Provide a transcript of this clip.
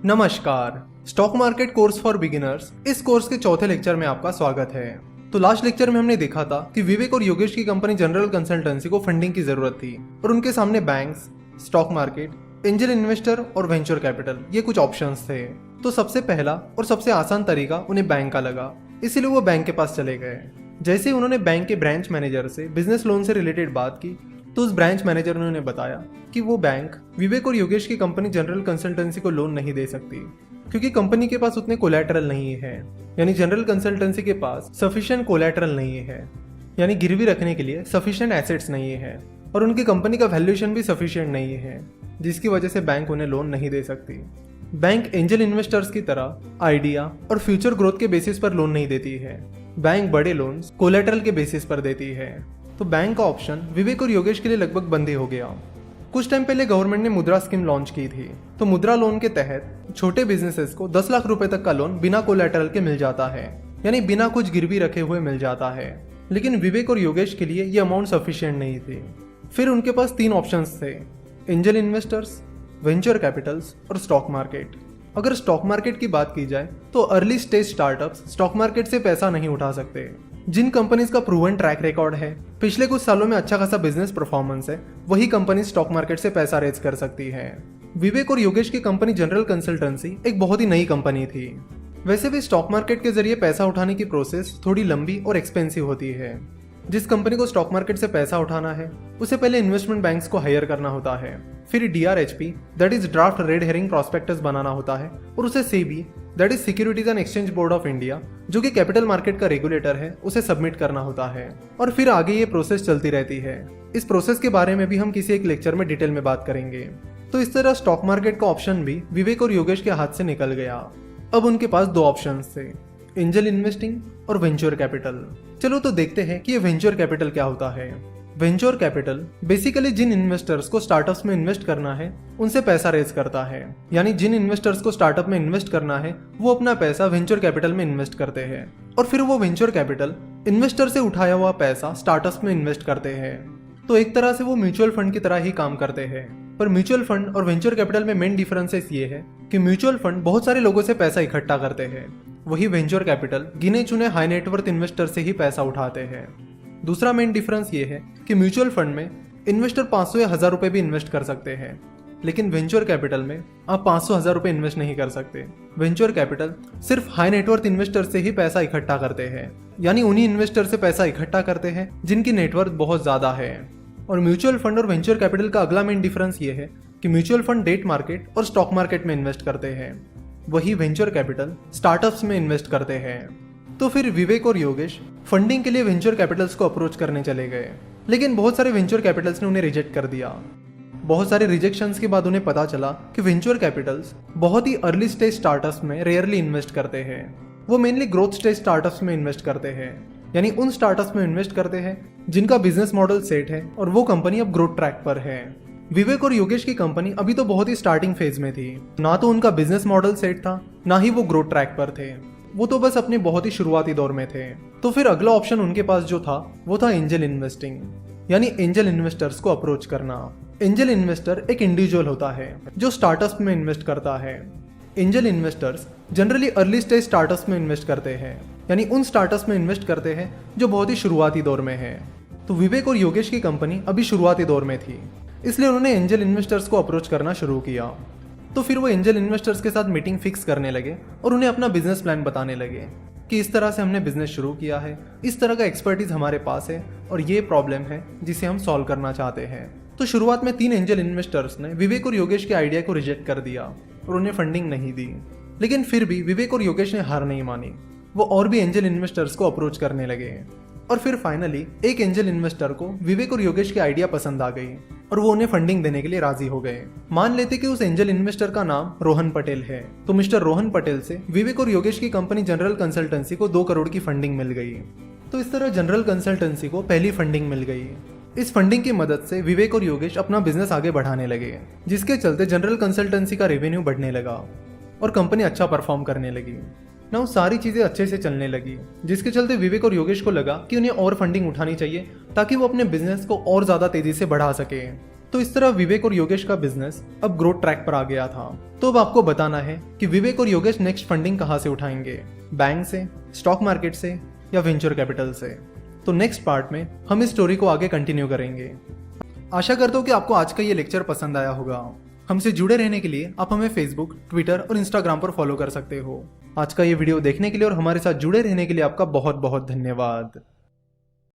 नमस्कार। Stock market course for beginners इस course के चौथे लेक्चर में आपका स्वागत है। तो लास्ट लेक्चर में हमने देखा था कि विवेक और योगेश की कंपनी जनरल कंसल्टेंसी को फंडिंग की जरूरत थी और उनके सामने banks, stock market, angel investor और वेंचर कैपिटल ये कुछ ऑप्शंस थे। तो सबसे पहला और सबसे आसान तरीका उन्हें बैंक का लगा, इसीलिए वो बैंक के पास चले गए। जैसे ही उन्होंने बैंक के ब्रांच मैनेजर से बिजनेस लोन से रिलेटेड बात की तो उस ब्रांच मैनेजर ने उन्हें बताया कि वो बैंक विवेक और योगेश की कंपनी जनरल कंसल्टेंसी को लोन नहीं दे सकती क्योंकि कंपनी के पास उतने कोलैटरल नहीं है, यानी जनरल कंसल्टेंसी के पास सफिशिएंट कोलैटरल नहीं है, यानी गिरवी रखने के लिए सफिशिएंट एसेट्स नहीं है और उनकी कंपनी का वैल्यूएशन भी सफिशिएंट नहीं है, जिसकी वजह से बैंक उन्हें लोन नहीं दे सकती। बैंक एंजल इन्वेस्टर्स की तरह आइडिया और फ्यूचर ग्रोथ के बेसिस पर लोन नहीं देती है। बैंक बड़े लोन्स कोलैटरल के बेसिस पर देती है। तो बैंक का ऑप्शन विवेक और योगेश के लिए लगभग बंद ही हो गया। कुछ टाइम पहले गवर्नमेंट ने मुद्रा स्कीम लॉन्च की थी। तो मुद्रा लोन के तहत छोटे बिजनेसेस को 10 लाख रुपए तक का लोन बिना कोलैटरल के मिल जाता है, यानी बिना कुछ गिरवी रखे हुए मिल जाता है। लेकिन विवेक और योगेश के लिए ये अमाउंट सफिशिएंट नहीं थी। फिर उनके पास 3 ऑप्शंस थे, एंजल इन्वेस्टर्स, वेंचर कैपिटल्स और स्टॉक मार्केट। अगर स्टॉक मार्केट की बात की जाए तो early stage startups stock market से पैसा नहीं उठा सकते। जिन कंपनीज का प्रूवन ट्रैक रिकॉर्ड है, पिछले कुछ सालों में अच्छा खासा बिजनेस परफॉर्मेंस है, वही कंपनी स्टॉक मार्केट से पैसा रेज कर सकती है। विवेक और योगेश की कंपनी जनरल कंसल्टेंसी एक बहुत ही नई कंपनी थी। वैसे भी स्टॉक मार्केट के जरिए पैसा उठाने की प्रोसेस थोड़ी लंबी और एक्सपेंसिव होती है। जिस कंपनी को स्टॉक मार्केट से पैसा उठाना है उसे पहले इन्वेस्टमेंट बैंक्स को हायर करना होता है, फिर DRHP that is draft red herring prospectus बनाना होता है और उसे SEBI that is securities and exchange board of India जो कि कैपिटल मार्केट का रेगुलेटर है उसे सबमिट करना होता है और फिर आगे ये प्रोसेस चलती रहती है। इस प्रोसेस के बारे में भी हम किसी एक लेक्चर में डिटेल में बात करेंगे। तो इस तरह स्टॉक मार्केट का ऑप्शन भी विवेक और योगेश के हाथ से निकल गया। अब उनके पास 2 ऑप्शंस थे, एंजल इन्वेस्टिंग और वेंचर कैपिटल। चलो तो देखते हैं कि ये वेंचर कैपिटल क्या होता है। वेंचर कैपिटल बेसिकली जिन इन्वेस्टर्स को स्टार्टअप्स में इन्वेस्ट करना है उनसे पैसा रेज करता है, यानी जिन इन्वेस्टर्स को स्टार्टअप में इन्वेस्ट करना है वो अपना पैसा वेंचर कैपिटल में इन्वेस्ट करते हैं और फिर वो वेंचर कैपिटल इन्वेस्टर से उठाया हुआ पैसा स्टार्टअप्स में इन्वेस्ट करते हैं। तो एक तरह से वो म्यूचुअल फंड की तरह ही काम करते हैं। पर म्यूचुअल फंड और वेंचर कैपिटल में मेन डिफरेंसेस ये है कि म्यूचुअल फंड बहुत सारे लोगों से पैसा इकट्ठा करते हैं, वही वेंचर कैपिटल गिने चुने हाई नेटवर्थ इन्वेस्टर से ही पैसा उठाते हैं। दूसरा मेन डिफरेंस ये है कि म्यूचुअल फंड में इन्वेस्टर 500 या 1000 रुपए भी इन्वेस्ट कर सकते हैं, लेकिन वेंचर कैपिटल में आप 500-1000 रुपए इन्वेस्ट नहीं कर सकते। वेंचर कैपिटल सिर्फ हाई नेटवर्थ इन्वेस्टर से ही पैसा इकट्ठा करते हैं, यानी उन्हीं इन्वेस्टर से पैसा इकट्ठा करते हैं जिनकी नेटवर्थ बहुत ज्यादा है। और म्यूचुअल फंड और वेंचर कैपिटल का अगला मेन डिफरेंस ये है कि म्यूचुअल फंड डेट मार्केट और स्टॉक मार्केट में इन्वेस्ट करते हैं, वही वेंचर कैपिटल स्टार्टअप्स में इन्वेस्ट करते हैं। तो फिर विवेक और योगेश फंडिंग के लिए वेंचर कैपिटल्स को अप्रोच करने चले गए, लेकिन बहुत सारे वेंचर कैपिटल्स ने उन्हें रिजेक्ट कर दिया। बहुत सारे रिजेक्शंस के बाद उन्हें पता चला कि वेंचर कैपिटल्स बहुत ही अर्ली स्टेज स्टार्टअप्स में रेयरली इन्वेस्ट करते हैं। वो मेनली ग्रोथ स्टेज स्टार्टअप्स में इन्वेस्ट करते हैं, यानी उन स्टार्टअप्स में इन्वेस्ट करते हैं जिनका बिजनेस मॉडल सेट है और वो कंपनी अब ग्रोथ ट्रैक पर है। विवेक और योगेश की कंपनी अभी तो बहुत ही स्टार्टिंग फेज में थी, ना तो उनका बिजनेस मॉडल सेट था ना ही वो ग्रोथ ट्रैक पर थे, वो तो बस अपने बहुत ही शुरुआती दौर में थे। तो फिर अगला ऑप्शन उनके पास जो था वो था एंजल इन्वेस्टिंग, यानी एंजल इन्वेस्टर्स को अप्रोच करना। एंजल इन्वेस्टर एक इंडिविजुअल होता है जो स्टार्टअप्स में इन्वेस्ट करता है। Angel investors generally early stage startups में इन्वेस्ट करते हैं, यानी उन स्टार्टअप्स में इन्वेस्ट करते हैं जो बहुत ही शुरुआती दौर में है। तो विवेक और योगेश की कंपनी अभी शुरुआती दौर में थी, इसलिए उन्होंने एंजल इन्वेस्टर्स को अप्रोच करना शुरू किया। तो फिर वो एंजल इन्वेस्टर्स के साथ मीटिंग फिक्स करने लगे और उन्हें अपना बिजनेस प्लान बताने लगे कि इस तरह से हमने बिजनेस शुरू किया है, इस तरह का एक्सपर्टीज हमारे पास है और ये प्रॉब्लम है जिसे हम सॉल्व करना चाहते हैं। तो शुरुआत में 3 एंजल इन्वेस्टर्स ने विवेक और योगेश के आइडिया को रिजेक्ट कर दिया और उन्हें फंडिंग नहीं दी, लेकिन फिर भी विवेक और योगेश ने हार नहीं मानी। वो और भी एंजल इन्वेस्टर्स को अप्रोच करने लगे और फिर फाइनली एक एंजल इन्वेस्टर को विवेक और योगेश की आइडिया पसंद आ गई और वो उन्हें फंडिंग देने के लिए राजी हो गए। मान लेते कि उस एंजल इन्वेस्टर का नाम रोहन पटेल है। तो मिस्टर रोहन पटेल से विवेक और योगेश की कंपनी जनरल कंसल्टेंसी को 2 करोड़ की फंडिंग मिल गई। तो इस तरह जनरल कंसल्टेंसी को पहली फंडिंग मिल गई। इस फंडिंग की मदद से विवेक और योगेश अपना बिजनेस आगे बढ़ाने लगे, जिसके चलते जनरल कंसल्टेंसी का रेवेन्यू बढ़ने लगा और कंपनी अच्छा परफॉर्म करने लगी। ना सारी चीजें अच्छे से चलने लगी, जिसके चलते विवेक और योगेश को लगा कि उन्हें और फंडिंग उठानी चाहिए ताकि वो अपने बिजनेस को और ज्यादा तेजी से बढ़ा सके। तो इस तरह विवेक और योगेश का बिजनेस अब ग्रोथ ट्रैक पर आ गया था। तो अब आपको बताना है कि विवेक और योगेश नेक्स्ट फंडिंग कहाँ से उठाएंगे, बैंक से, स्टॉक मार्केट से या वेंचर कैपिटल से। तो नेक्स्ट पार्ट में हम इस स्टोरी को आगे कंटिन्यू करेंगे। आशा करता हूँ कि आपको आज का ये लेक्चर पसंद आया होगा। हमसे जुड़े रहने के लिए आप हमें फेसबुक, ट्विटर और इंस्टाग्राम पर फॉलो कर सकते हो। आज का ये वीडियो देखने के लिए और हमारे साथ जुड़े रहने के लिए आपका बहुत बहुत धन्यवाद।